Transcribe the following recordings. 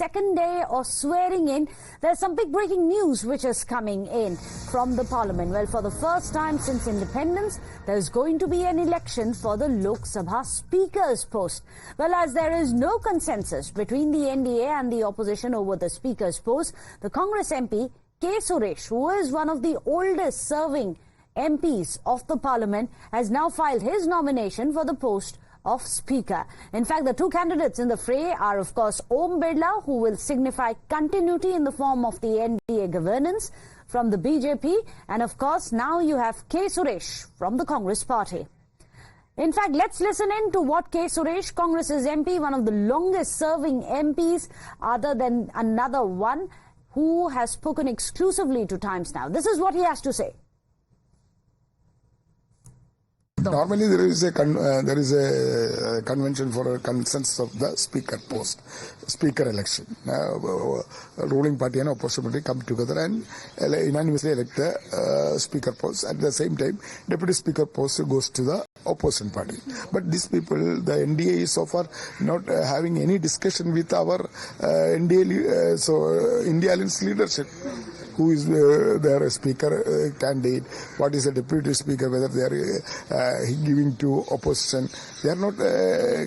second day of swearing in, there's some big breaking news which is coming in from the parliament. Well, for the first time since independence, there's going to be an election for the Lok Sabha Speaker's post. Well, as there is no consensus between the NDA and the opposition over the Speaker's post, the Congress MP K. Suresh, who is one of the oldest serving MPs of the parliament, has now filed his nomination for the post of Speaker. In fact, the two candidates in the fray are, of course, Om Birla, who will signify continuity in the form of the NDA governance from the BJP, and of course, now you have K. Suresh from the Congress party. In fact, let's listen in to what K. Suresh, Congress's MP, one of the longest serving MPs, other than another one who has spoken exclusively to Times Now. This is what he has to say. Normally, there is a convention for a consensus of the speaker post, speaker election. Ruling party and opposition party come together and unanimously elect the speaker post. At the same time, deputy speaker post goes to the opposition party. But these people, the NDA is so far not having any discussion with our NDA, India Alliance leadership. Who is their speaker candidate, what is the deputy speaker, whether they are giving to opposition. They are not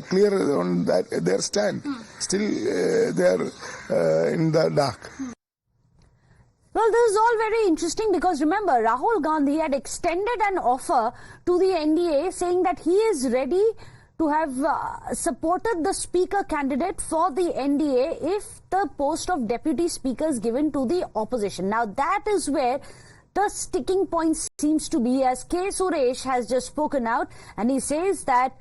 clear on that their stand. Still they are in the dark. Well, this is all very interesting because remember, Rahul Gandhi had extended an offer to the NDA saying that he is ready to have supported the speaker candidate for the NDA if the post of deputy speaker is given to the opposition. Now, that is where the sticking point seems to be, as K. Suresh has just spoken out, and he says that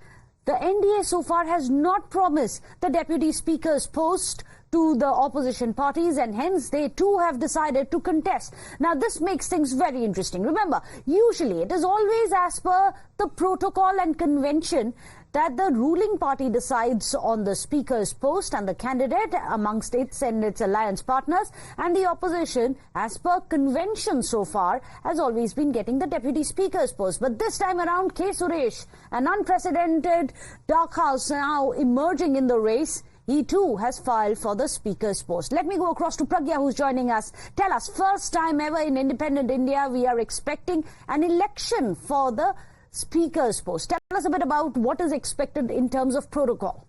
the NDA so far has not promised the deputy speaker's post to the opposition parties, and hence they too have decided to contest. Now, this makes things very interesting. Remember, usually it is always as per the protocol and convention that the ruling party decides on the speaker's post and the candidate amongst its and its alliance partners, and the opposition, as per convention so far, has always been getting the deputy speaker's post. But this time around, K. Suresh, an unprecedented dark horse now emerging in the race, he too has filed for the speaker's post. Let me go across to Pragya, who's joining us. Tell us, first time ever in independent India, we are expecting an election for the speaker's post. Tell us a bit about what is expected in terms of protocol.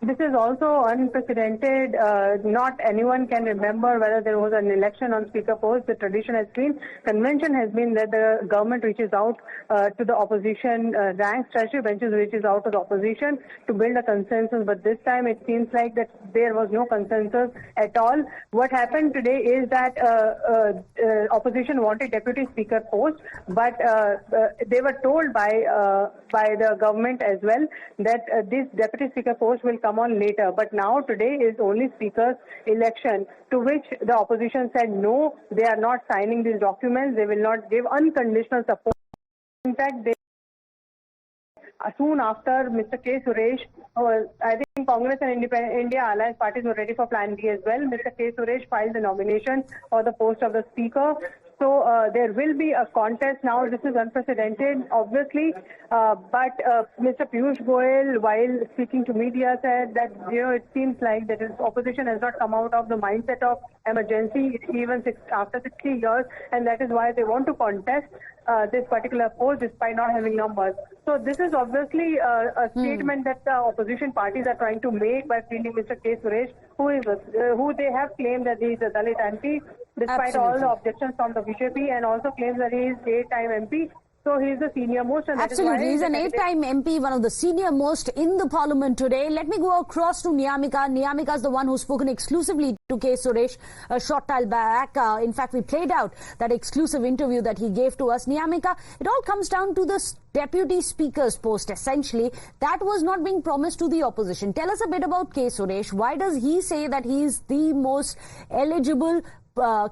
This is also unprecedented. Not anyone can remember whether there was an election on speaker post. The tradition has been, convention has been that the government reaches out to the opposition ranks, treasury benches reaches out to the opposition to build a consensus. But this time it seems like that there was no consensus at all. What happened today is that opposition wanted deputy speaker post, but they were told by the government as well that this deputy speaker post will come on later. But now today is only speaker's election, to which the opposition said no, they are not signing these documents, they will not give unconditional support. In fact, soon after Mr. K. Suresh, I think Congress and India Alliance parties were ready for Plan B as well. Mr. K. Suresh filed the nomination for the post of the speaker. So there will be a contest now. This is unprecedented, obviously. But Mr. Piyush Goyal, while speaking to media, said that it seems like that opposition has not come out of the mindset of emergency even after 60 years, and that is why they want to contest this particular post despite not having numbers. So this is obviously a statement that the opposition parties are trying to make by fielding Mr. K. Suresh, who they have claimed that he is a Dalit MP, despite all the objections from the BJP, and also claims that he is 8-time MP. So he is the senior most. And absolutely, he's an 8-time MP, one of the senior most in the parliament today. Let me go across to Niyamika. Niyamika is the one who's spoken exclusively to K. Suresh a short time back. In fact, we played out that exclusive interview that he gave to us. Niyamika, it all comes down to the deputy speaker's post, essentially. That was not being promised to the opposition. Tell us a bit about K. Suresh. Why does he say that he is the most eligible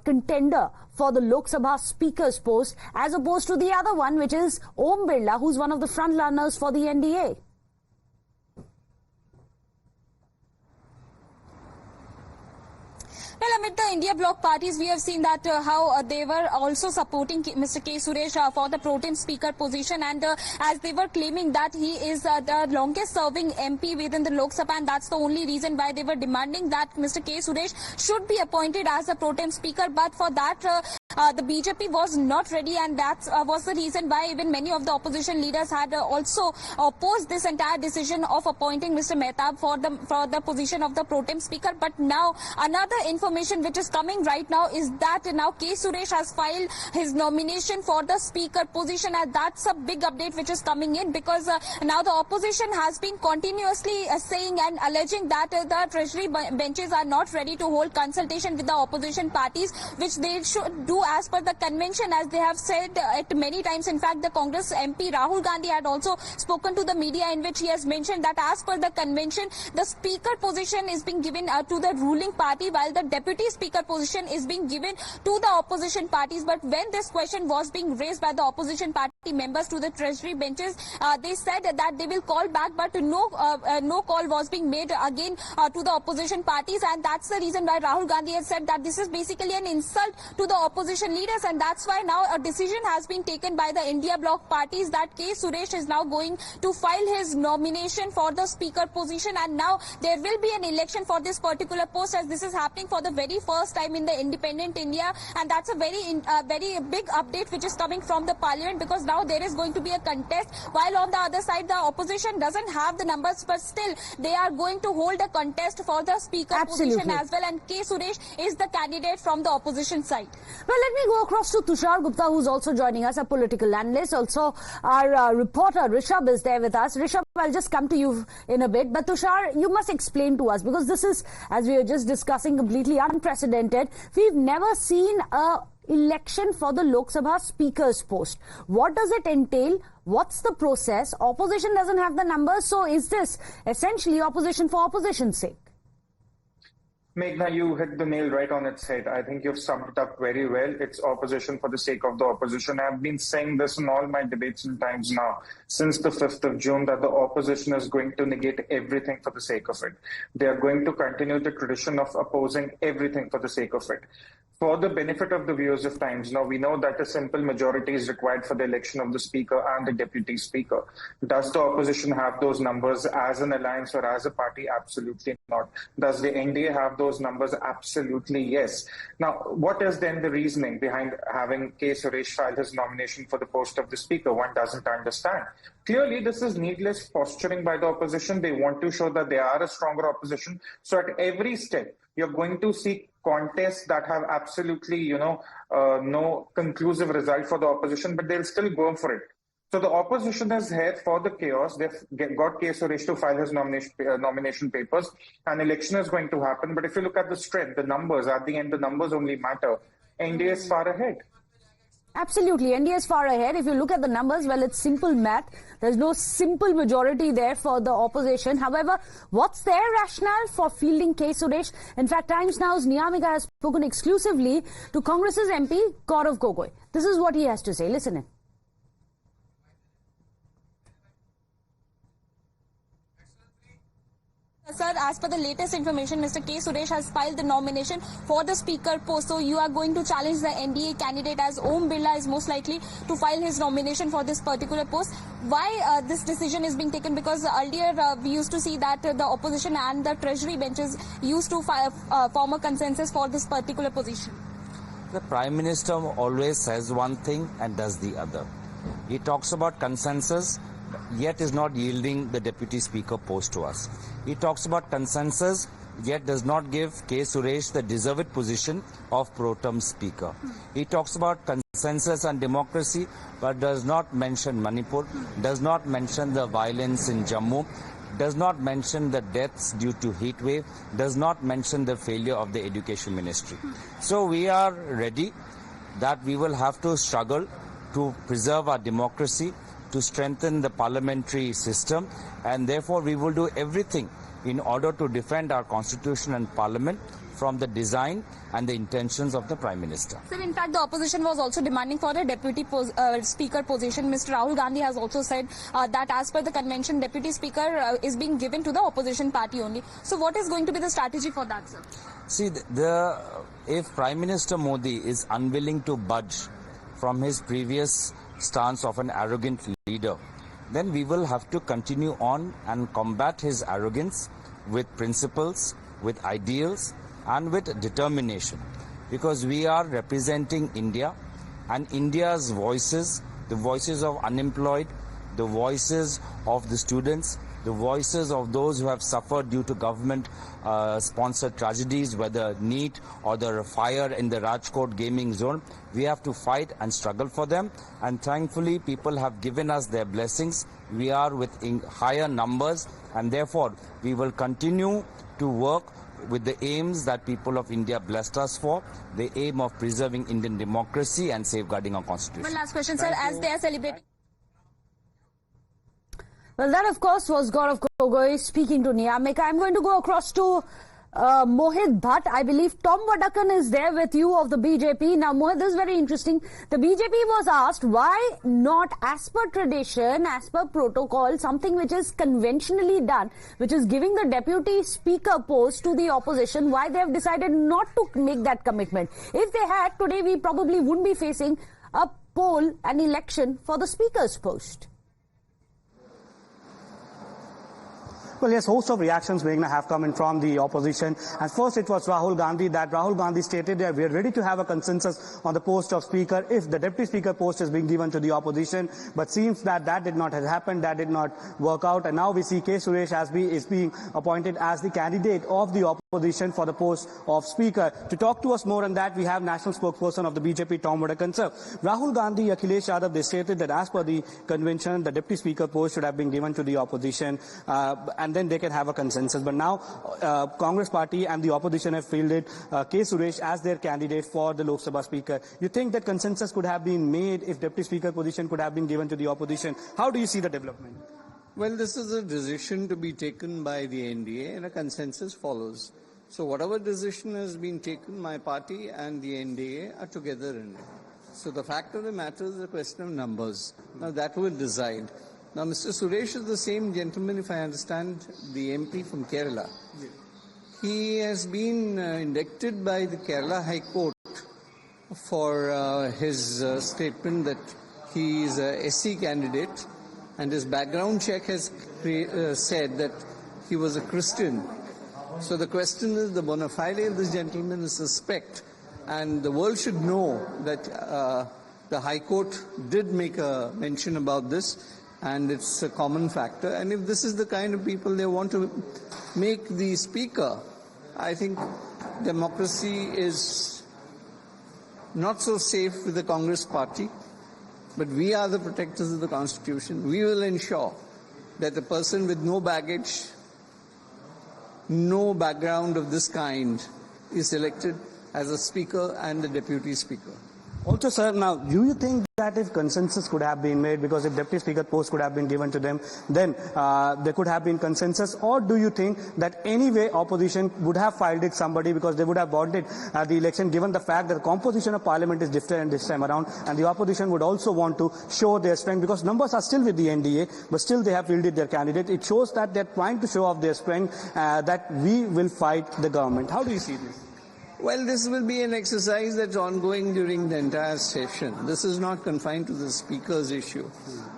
contender for the Lok Sabha speaker's post, as opposed to the other one, which is Om Birla, who's one of the front runners for the NDA? Well, amid the India bloc parties, we have seen that how they were also supporting Mr. K. Suresh for the pro tem speaker position, and as they were claiming that he is the longest serving MP within the Lok Sabha, and that's the only reason why they were demanding that Mr. K. Suresh should be appointed as a pro tem speaker. But for that, the BJP was not ready, and that was the reason why even many of the opposition leaders had also opposed this entire decision of appointing Mr. Mehtab for the position of the pro tem speaker. But now another information which is coming right now is that now K. Suresh has filed his nomination for the speaker position, and that's a big update which is coming in, because now the opposition has been continuously saying and alleging that the treasury benches are not ready to hold consultation with the opposition parties, which they should do as per the convention, as they have said it many times. In fact, the Congress MP Rahul Gandhi had also spoken to the media, in which he has mentioned that as per the convention, the speaker position is being given to the ruling party, while the deputy speaker position is being given to the opposition parties. But when this question was being raised by the opposition party members to the treasury benches, they said that they will call back, but no call was being made again to the opposition parties, and that's the reason why Rahul Gandhi has said that this is basically an insult to the opposition leaders, and that's why now a decision has been taken by the India bloc parties that K. Suresh is now going to file his nomination for the speaker position, and now there will be an election for this particular post, as this is happening for the very first time in the independent India. And that's a very big update which is coming from the parliament, because now there is going to be a contest, while on the other side the opposition doesn't have the numbers, but still they are going to hold a contest for the speaker position as well, and K. Suresh is the candidate from the opposition side. Well, let me go across to Tushar Gupta, who's also joining us, a political analyst. Also, our reporter Rishabh is there with us. Rishabh, I'll just come to you in a bit. But Tushar, you must explain to us, because this is, as we were just discussing, completely unprecedented. We've never seen a election for the Lok Sabha speaker's post. What does it entail? What's the process? Opposition doesn't have the numbers, so is this essentially opposition for opposition's sake? Meghna, you hit the nail right on its head. I think you've summed it up very well. It's opposition for the sake of the opposition. I've been saying this in all my debates and times now, since the 5th of June, that the opposition is going to negate everything for the sake of it. They are going to continue the tradition of opposing everything for the sake of it. For the benefit of the viewers of Times Now, we know that a simple majority is required for the election of the speaker and the deputy speaker. Does the opposition have those numbers as an alliance or as a party? Absolutely not. Does the NDA have those numbers? Absolutely yes. Now, what is then the reasoning behind having K. Suresh file his nomination for the post of the speaker? One doesn't understand. Clearly, this is needless posturing by the opposition. They want to show that they are a stronger opposition. So at every step, you're going to see contests that have absolutely, no conclusive result for the opposition, but they'll still go for it. So the opposition is here for the chaos. They've got K. Suresh to file his nomination papers. An election is going to happen. But if you look at the strength, the numbers, at the end, the numbers only matter. NDA is far ahead. Absolutely. NDA is far ahead. If you look at the numbers, well, it's simple math. There's no simple majority there for the opposition. However, what's their rationale for fielding K. Suresh? In fact, Times Now's Niyamika has spoken exclusively to Congress's MP, Gaurav Gogoi. This is what he has to say. Listen in. Sir, as per the latest information, Mr. K. Suresh has filed the nomination for the speaker post. So you are going to challenge the NDA candidate, as Om Birla is most likely to file his nomination for this particular post. Why this decision is being taken? Because earlier we used to see that the opposition and the treasury benches used to form a consensus for this particular position. The Prime Minister always says one thing and does the other. He talks about consensus, yet is not yielding the deputy speaker post to us. He talks about consensus, yet does not give K. Suresh the deserved position of pro tem speaker. He talks about consensus and democracy, but does not mention Manipur, does not mention the violence in Jammu, does not mention the deaths due to heat wave, does not mention the failure of the education ministry. So we are ready that we will have to struggle to preserve our democracy, to strengthen the parliamentary system, and therefore we will do everything in order to defend our constitution and parliament from the design and the intentions of the Prime Minister. Sir, in fact, the opposition was also demanding for a deputy speaker position. Mr. Rahul Gandhi has also said that as per the convention, deputy speaker is being given to the opposition party only. So what is going to be the strategy for that, sir? See, if Prime Minister Modi is unwilling to budge from his previous stance of an arrogant leader, then we will have to continue on and combat his arrogance with principles, with ideals, and with determination. Because we are representing India, and India's voices, the voices of unemployed, the voices of the students, the voices of those who have suffered due to government-sponsored tragedies, whether NEET or the fire in the Rajkot gaming zone. We have to fight and struggle for them. And thankfully, people have given us their blessings. We are with higher numbers, and therefore, we will continue to work with the aims that people of India blessed us for, the aim of preserving Indian democracy and safeguarding our constitution. One last question, sir. As they are celebrating. Well, that, of course, was Gaurav Gogoi speaking to Niyamika. I'm going to go across to Mohit Bhatt. I believe Tom Wadakan is there with you of the BJP. Now, Mohit, this is very interesting. The BJP was asked why not, as per tradition, as per protocol, something which is conventionally done, which is giving the deputy speaker post to the opposition, why they have decided not to make that commitment. If they had, today we probably wouldn't be facing a poll, an election for the speaker's post. Well, yes, host of reactions, Meghna, have come in from the opposition. And first it was Rahul Gandhi, that Rahul Gandhi stated that we are ready to have a consensus on the post of speaker if the deputy speaker post is being given to the opposition. But seems that that did not have happened, that did not work out. And now we see K. Suresh is being appointed as the candidate of the opposition for the post of speaker. To talk to us more on that, we have national spokesperson of the BJP, Tom Wadakan. Sir, Rahul Gandhi, Akhilesh Yadav, they stated that as per the convention, the deputy speaker post should have been given to the opposition. And then they can have a consensus. But now Congress party and the opposition have fielded K. Suresh as their candidate for the Lok Sabha speaker. You think that consensus could have been made if deputy speaker position could have been given to the opposition? How do you see the development? Well, this is a decision to be taken by the NDA and a consensus follows. So whatever decision has been taken, my party and the NDA are together in it. So the fact of the matter is a question of numbers. Now that will decide. Now, Mr. Suresh is the same gentleman, if I understand, the MP from Kerala. Yes. He has been indicted by the Kerala High Court for his statement that he is a SC candidate, and his background check has said that he was a Christian. So the question is, the bona fide of this gentleman is suspect, and the world should know that the High Court did make a mention about this. And it's a common factor. And if this is the kind of people they want to make the speaker, I think democracy is not so safe with the Congress party. But we are the protectors of the Constitution. We will ensure that a person with no baggage, no background of this kind is elected as a speaker and a deputy speaker. Also, sir, now, do you think that if consensus could have been made, because if deputy speaker post could have been given to them, then there could have been consensus? Or do you think that anyway opposition would have filed it somebody because they would have wanted the election, given the fact that the composition of parliament is different this time around, and the opposition would also want to show their strength, because numbers are still with the NDA, but still they have fielded their candidate. It shows that they're trying to show off their strength, that we will fight the government. How do you see this? Well, this will be an exercise that's ongoing during the entire session. This is not confined to the speaker's issue,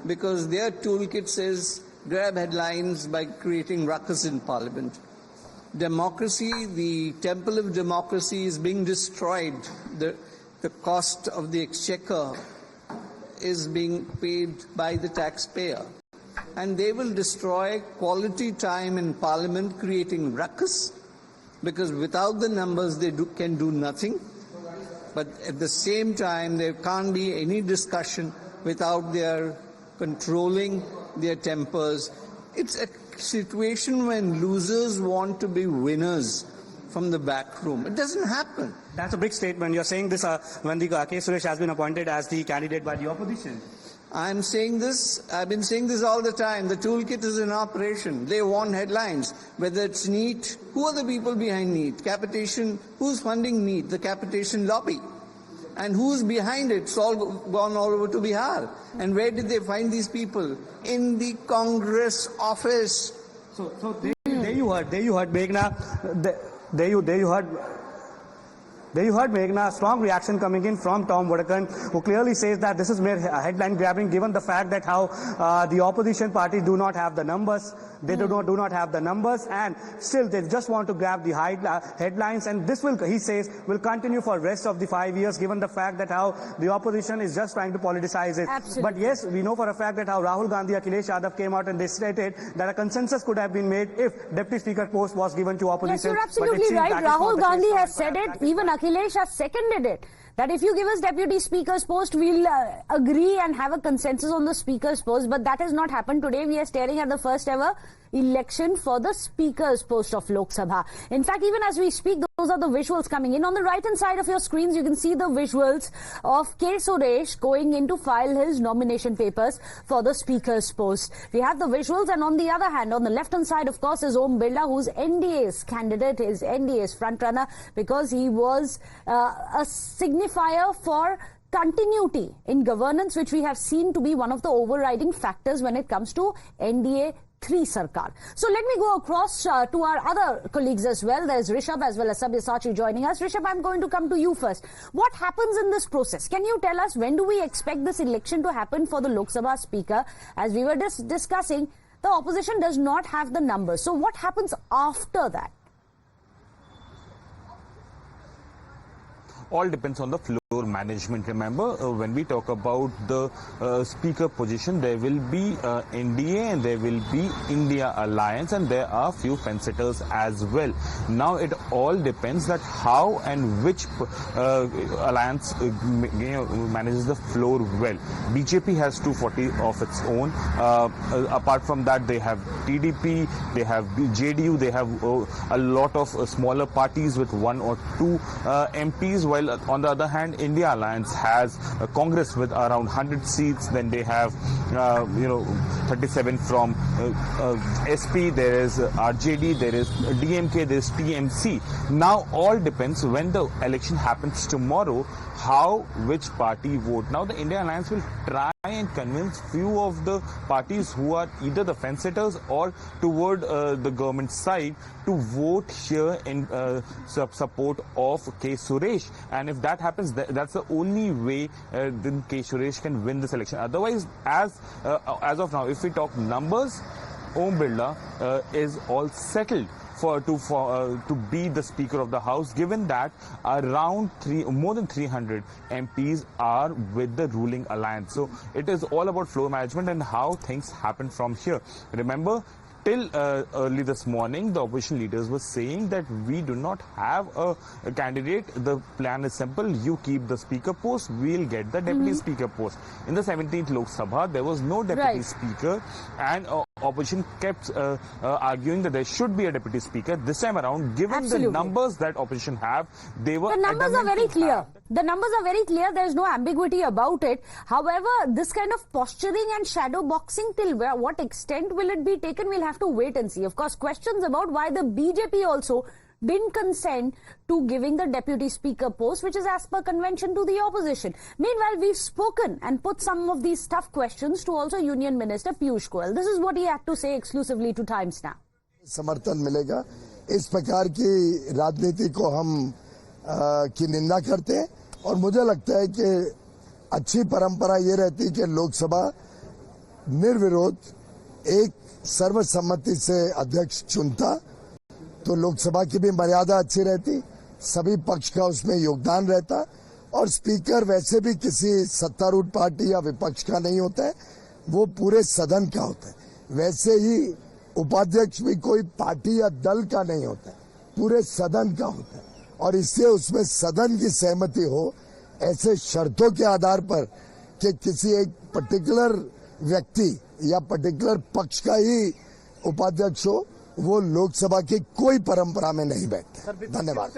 because their toolkit says grab headlines by creating ruckus in parliament. Democracy, the temple of democracy, is being destroyed. The cost of the exchequer is being paid by the taxpayer. And they will destroy quality time in parliament creating ruckus, because without the numbers they can do nothing. But at the same time, there can't be any discussion without their controlling their tempers. It's a situation when losers want to be winners from the back room. It doesn't happen. That's a big statement. You're saying this when the K. Suresh has been appointed as the candidate by the opposition. I'm saying this, I've been saying this all the time. The toolkit is in operation. They want headlines. Whether it's NEET, who are the people behind NEET? Capitation, who's funding NEET? The capitation lobby. And who's behind it? It's all gone all over to Bihar. And where did they find these people? In the Congress office. So there you heard, Meghna. There you heard There you heard, Meghna, strong reaction coming in from Tom Vodakun, who clearly says that this is mere headline grabbing, given the fact that how the opposition parties do not have the numbers. They do not have the numbers, and still they just want to grab the headlines, and this will, he says, will continue for rest of the 5 years, given the fact that how the opposition is just trying to politicize it. Absolutely. But yes, we know for a fact that how Rahul Gandhi, Akhilesh Yadav came out and they stated that a consensus could have been made if Deputy Speaker post was given to opposition. Yes, you're But it absolutely seems right. that is not Rahul the Gandhi case. has said it. Even Akhilesh has seconded it. That if you give us Deputy Speaker's post, we'll agree and have a consensus on the Speaker's post. But that has not happened today. We are staring at the first ever election for the Speaker's post of Lok Sabha. In fact, even as we speak, those are the visuals coming in. On the right-hand side of your screens, you can see the visuals of K. Suresh going in to file his nomination papers for the Speaker's post. We have the visuals, and on the other hand, on the left-hand side, of course, is Om Birla, who's NDA's candidate, is NDA's frontrunner, because he was a signifier for continuity in governance, which we have seen to be one of the overriding factors when it comes to NDA 3 Sarkar. So let me go across to our other colleagues as well. There's Rishabh as well as Sabyasachi joining us. Rishabh, I'm going to come to you first. What happens in this process? Can you tell us when do we expect this election to happen for the Lok Sabha Speaker? As we were discussing, the opposition does not have the numbers. So what happens after that? All depends on the floor management. Remember, when we talk about the speaker position, there will be NDA and there will be India Alliance, and there are few fence-sitters as well. Now it all depends that how and which alliance manages the floor well. BJP has 240 of its own. Apart from that, they have TDP, they have JDU, they have a lot of smaller parties with 1 or 2 MPs, while on the other hand, India Alliance has Congress with around 100 seats. Then they have 37 from SP, there is RJD, there is DMK, there is TMC. Now all depends when the election happens tomorrow, how which party vote. Now the India Alliance will try and convince few of the parties who are either the fence-sitters or toward the government side to vote here in support of K. Suresh. And if that happens, that's the only way then K. Suresh can win this election. Otherwise, as of now, if we talk numbers, Om Birla is all settled to be the Speaker of the House, given that around more than 300 MPs are with the ruling alliance. So it is all about floor management and how things happen from here. Remember, till early this morning, the opposition leaders were saying that we do not have a candidate. The plan is simple. You keep the speaker post, we'll get the deputy speaker post. In the 17th Lok Sabha, there was no deputy speaker, and opposition kept arguing that there should be a deputy speaker. This time around, given the numbers that opposition have, they were... The numbers are very clear. The numbers are very clear. There is no ambiguity about it. However, this kind of posturing and shadow boxing, till what extent will it be taken? We'll have to wait and see. Of course, questions about why the BJP also didn't consent to giving the deputy speaker post, which is as per convention to the opposition. Meanwhile, we've spoken and put some of these tough questions to also Union Minister Piyush Goyal. This is what he had to say exclusively to Times Now. समर्थन मिलेगा इस प्रकार की राजनीति को हम की निंदा करते हैं, और मुझे लगता है कि अच्छी परंपरा ये रहती कि लोकसभा निर्विरोध एक सर्वसम्मति से अध्यक्ष चुनता, तो लोकसभा की भी मर्यादा अच्छी रहती, सभी पक्ष का उसमें योगदान रहता, और स्पीकर वैसे भी किसी सत्तारूढ़ पार्टी या विपक्ष का नहीं होता है, वो पूरे सदन का होता है। वैसे ही उपाध्यक्ष भी कोई पार्टी या दल का नहीं होता है, पूरे सदन का होता है, और इससे उसमें सदन की सहमति हो, ऐसे शर्तों के आधार पर कि किसी एक पर्टिकुलर व्यक्ति या पर्टिकुलर पक्ष का ही उपाध्यक्ष हो, वो लोकसभा की कोई परंपरा में नहीं बैठते। धन्यवाद।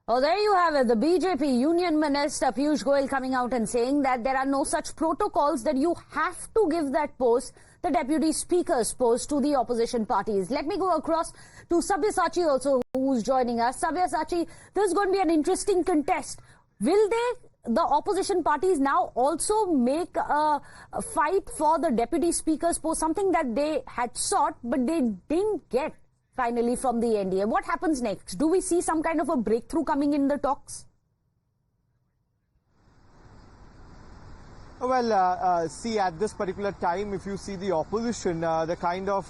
Oh, there you have it. The BJP Union Minister Piyush Goyal coming out and saying that there are no such protocols that you have to give that post, the Deputy Speaker's post, to the opposition parties. Let me go across to Sabyasachi also, who's joining us. Sabyasachi, this is going to be an interesting contest. Will the opposition parties now also make a fight for the Deputy Speaker's post, something that they had sought but they didn't get finally from the NDA. What happens next? Do we see some kind of a breakthrough coming in the talks? Well, see, at this particular time, if you see the opposition, the kind of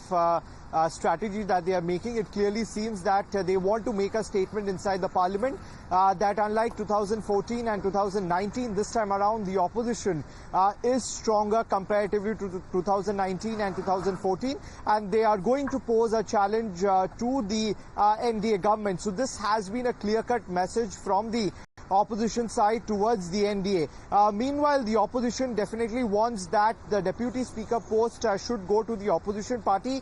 strategy that they are making, it clearly seems that they want to make a statement inside the parliament that unlike 2014 and 2019, this time around the opposition is stronger comparatively to 2019 and 2014, and they are going to pose a challenge to the NDA government. So this has been a clear-cut message from the opposition side towards the NDA. Meanwhile, the opposition definitely wants that the deputy speaker post should go to the opposition party.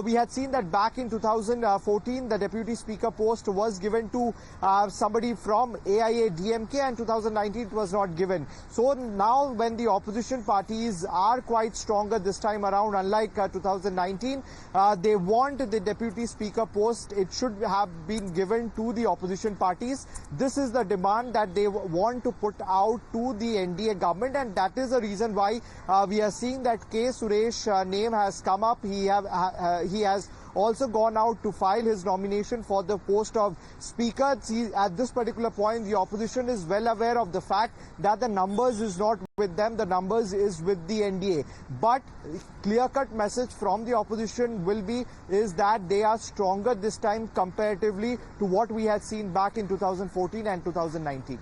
We had seen that back in 2014, the deputy speaker post was given to somebody from AIA DMK, and 2019 it was not given. So now when the opposition parties are quite stronger this time around, unlike 2019, they want the deputy speaker post. It should have been given to the opposition parties. This is the demand that they want to put out to the NDA government, and that is the reason why we are seeing that K. Suresh name has come up. He has also gone out to file his nomination for the post of speaker. See, at this particular point, the opposition is well aware of the fact that the numbers is not with them, the numbers is with the NDA. But clear-cut message from the opposition is that they are stronger this time comparatively to what we had seen back in 2014 and 2019.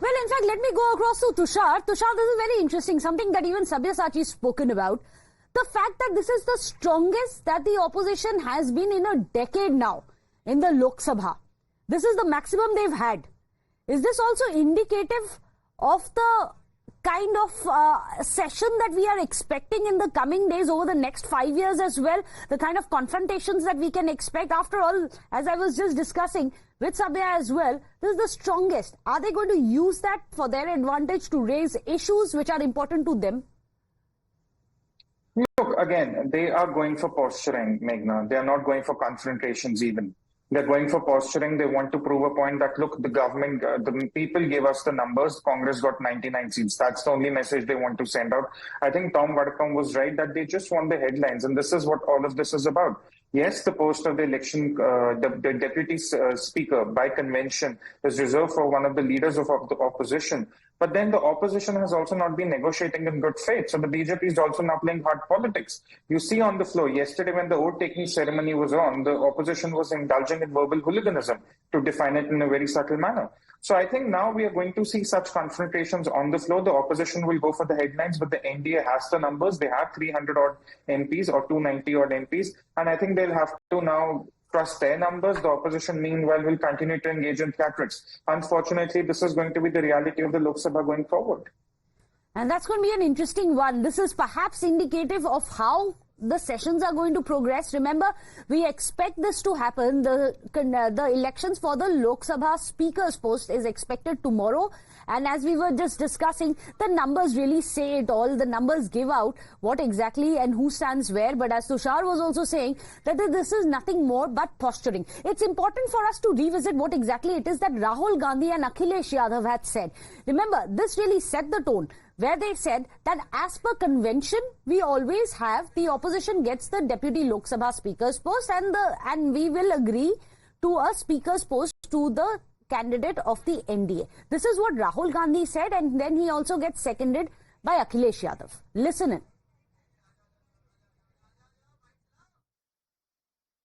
Well, in fact, let me go across to Tushar. Tushar, this is very interesting, something that even Sabyasachi has spoken about. The fact that this is the strongest that the opposition has been in a decade now in the Lok Sabha. This is the maximum they've had. Is this also indicative of the kind of session that we are expecting in the coming days over the next 5 years as well? The kind of confrontations that we can expect. After all, as I was just discussing with Sabya as well, this is the strongest. Are they going to use that for their advantage to raise issues which are important to them? Look, again, they are going for posturing, Meghna. They are not going for confrontations even. They're going for posturing. They want to prove a point that, look, the government, the people gave us the numbers. Congress got 99 seats. That's the only message they want to send out. I think Tom Vadakam was right that they just want the headlines. And this is what all of this is about. Yes, the post of the election, the deputy speaker by convention is reserved for one of the leaders of the opposition. But then the opposition has also not been negotiating in good faith. So the BJP is also now playing hard politics. You see on the floor, yesterday when the oath-taking ceremony was on, the opposition was indulging in verbal hooliganism, to define it in a very subtle manner. So I think now we are going to see such confrontations on the floor. The opposition will go for the headlines, but the NDA has the numbers. They have 300-odd MPs or 290-odd MPs. And I think they'll have to now trust their numbers. The opposition, meanwhile, will continue to engage in theatrics. Unfortunately, this is going to be the reality of the Lok Sabha going forward. And that's going to be an interesting one. This is perhaps indicative of how the sessions are going to progress. Remember, we expect this to happen. The elections for the Lok Sabha Speaker's post is expected tomorrow. And as we were just discussing, the numbers really say it all. The numbers give out what exactly and who stands where. But as Tushar was also saying, that this is nothing more but posturing. It's important for us to revisit what exactly it is that Rahul Gandhi and Akhilesh Yadav had said. Remember, this really set the tone, where they said that as per convention, we always have the opposition gets the deputy Lok Sabha Speaker's post and we will agree to a Speaker's post to the candidate of the NDA. This is what Rahul Gandhi said, and then he also gets seconded by Akhilesh Yadav. Listen in.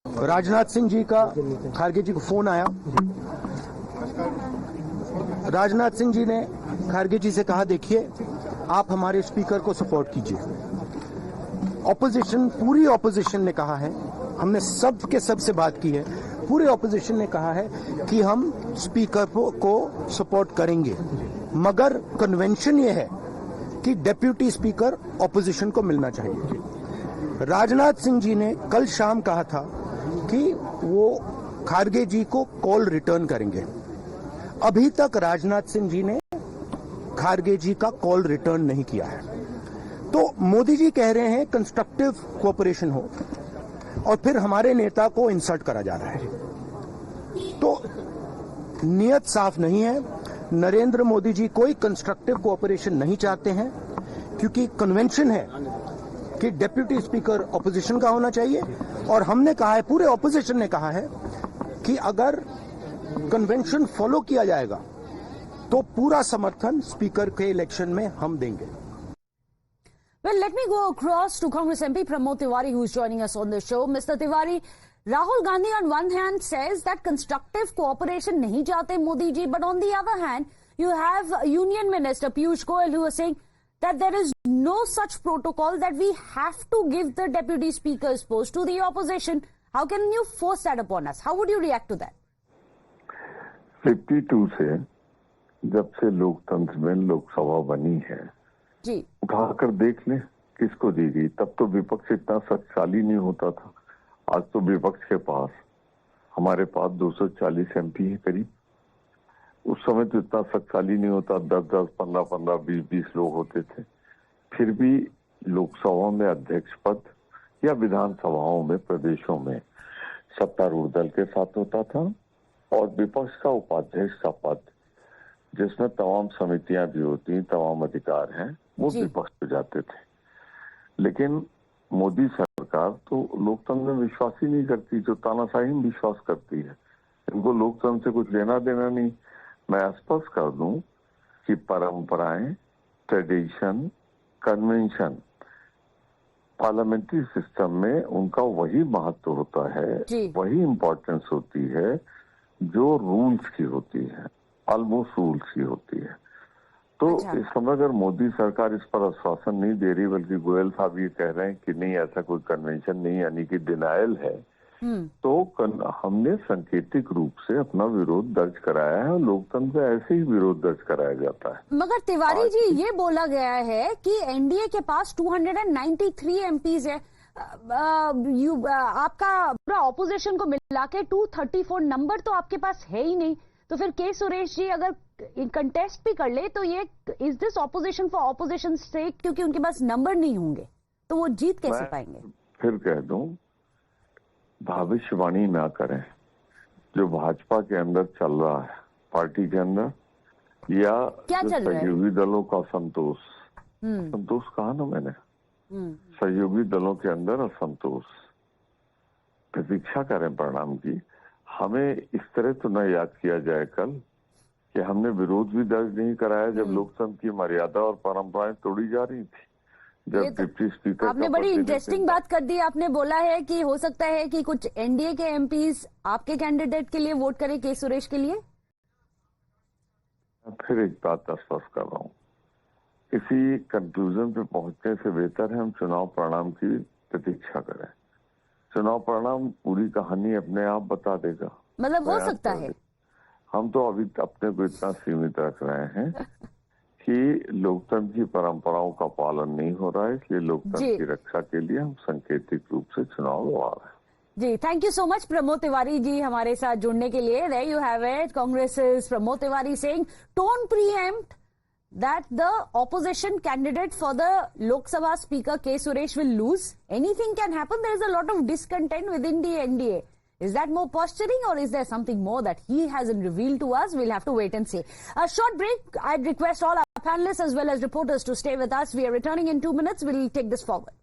Rajnath Singh ji का खारगे जी को phone आया। राजनाथ सिंह जी ने खारगे जी से कहा, देखिए आप हमारे speaker को सपोर्ट कीजिए। ऑपोजिशन, पूरी ऑपोजिशन ने कहा है, हमने सब के सब से बात की है, पूरे ऑपोजिशन ने कहा है कि हम स्पीकर को सपोर्ट करेंगे, मगर कन्वेंशन ये है कि डेप्यूटी स्पीकर ऑपोजिशन को मिलना चाहिए। राजनाथ सिंह जी ने कल शाम कहा था कि वो खारगे जी को कॉल रिटर्न करेंगे। अभी तक राजनाथ सिंह जी ने खारगे जी का कॉल रिटर्न नहीं किया है। तो मोदी जी कह रहे हैं कंस्ट्रक्टिव कोऑपरेशन हो, और फिर हमारे नेता को इंसल्ट करा जा रहा है। तो नियत साफ नहीं है। नरेंद्र मोदी जी कोई कंस्ट्रक्टिव कोऑपरेशन नहीं चाहते हैं, क्योंकि कन्वेंशन है कि डेप्यूटी स्पीकर ऑपोजिशन का होना चाहिए और हमने कहा है, पूरे ऑपोजिशन ने कहा है कि अगर कन्वेंशन फॉलो किया जाएगा तो पूरा समर्थन स्पीकर के इलेक्शन में हम देंगे। Well, let me go across to Congress MP Pramod Tiwari, who is joining us on the show. Mr. Tiwari, Rahul Gandhi on one hand says that constructive cooperation nahi chahte Modi ji, but on the other hand, you have Union Minister Piyush Goyal who is saying that there is no such protocol, that we have to give the Deputy Speaker's post to the opposition. How can you force that upon us? How would you react to that? 52 से जब से लोकतंत्र में लोकसभा बनी है, जी, उठाकर देख ले किसको दी गई। तब तो विपक्ष इतना शक्तिशाली नहीं होता था। आज तो विपक्ष के पास, हमारे पास 240 MP है करीब। उस समय तो इतना शक्तिशाली नहीं होता, 10-10, 15-15, 20-20 लोग होते थे। फिर भी लोकसभा में अध्यक्ष पद या विधानसभाओं में प्रदेशों में सत्तारूढ़ दल के साथ होता था, और विपक्ष का उपाध्यक्ष का पद, जिसमें तमाम समितियां भी होती, तमाम अधिकार हैं, वो विपक्ष पे जाते थे। लेकिन मोदी सरकार तो लोकतंत्र में विश्वास ही नहीं करती, जो तानाशाही में विश्वास करती है। इनको लोकतंत्र से कुछ लेना देना नहीं। मैं स्पष्ट कर दूं कि परंपराएं, ट्रेडिशन, कन्वेंशन, पार्लियामेंट्री सिस्टम में उनका वही महत्व होता है, वही इम्पोर्टेंस होती है जो रूल्स की होती है, ऑलमोस्ट रूल्स की होती है। तो इस समय अगर मोदी सरकार इस पर आश्वासन नहीं दे रही, बल्कि गोयल साहब ये कह रहे हैं कि नहीं ऐसा कोई कन्वेंशन नहीं, यानी कि डिनायल है, तो हमने सांकेतिक रूप से अपना विरोध दर्ज कराया है, और लोकतंत्र में ऐसे ही विरोध दर्ज कराया जाता है। मगर तिवारी जी, ये बोला गया है कि एनडीए के पास 293 MPs है, आपका पूरा ऑपोजिशन को मिला के 234 नंबर तो आपके पास है ही नहीं। तो फिर के सुरेश जी अगर कंटेस्ट भी कर ले तो ये is this opposition for opposition से, क्योंकि उनके पास नंबर नहीं होंगे तो वो जीत कैसे पाएंगे? फिर कह दूं, भविष्यवाणी ना करें। जो भाजपा के अंदर चल रहा है, पार्टी के अंदर, या सहयोगी दलों का संतोष कहा ना मैंने, सहयोगी दलों के अंदर असंतोष, प्रतीक्षा करें परिणाम की। हमें इस तरह तो न याद किया जाए कल कि हमने विरोध भी दर्ज नहीं कराया जब लोकतंत्र की मर्यादा और परंपराएं तोड़ी जा रही थी। जब डिप्टी स्पीकर, आपने बड़ी इंटरेस्टिंग बात कर दी। आपने बोला है कि हो सकता है कि कुछ एनडीए के एमपीज आपके कैंडिडेट के लिए वोट करें, के सुरेश के लिए। फिर एक बात स्पष्ट कर रहा हूँ, किसी कंक्लूजन पे पहुंचने से बेहतर है हम चुनाव परिणाम की प्रतीक्षा करें। चुनाव परिणाम पूरी कहानी अपने आप बता देगा। मतलब हो सकता है। हम तो अभी अपने को इतना सीमित रख रहे हैं कि लोकतंत्र की परंपराओं का पालन नहीं हो रहा है, इसलिए लोकतंत्र की रक्षा के लिए हम सांकेतिक रूप से चुनाव लड़ा रहे हैं। जी, thank you so much Pramod Tiwari ji हमारे साथ जुड़ने के लिए। There you have it, Congress Pramod Tiwari saying don't preempt that the opposition candidate for the Lok Sabha Speaker K. Suresh will lose. Anything can happen. There is a lot of discontent within the NDA. Is that more posturing, or is there something more that he hasn't revealed to us? We'll have to wait and see. A short break. I'd request all our panelists as well as reporters to stay with us. We are returning in 2 minutes. We'll take this forward.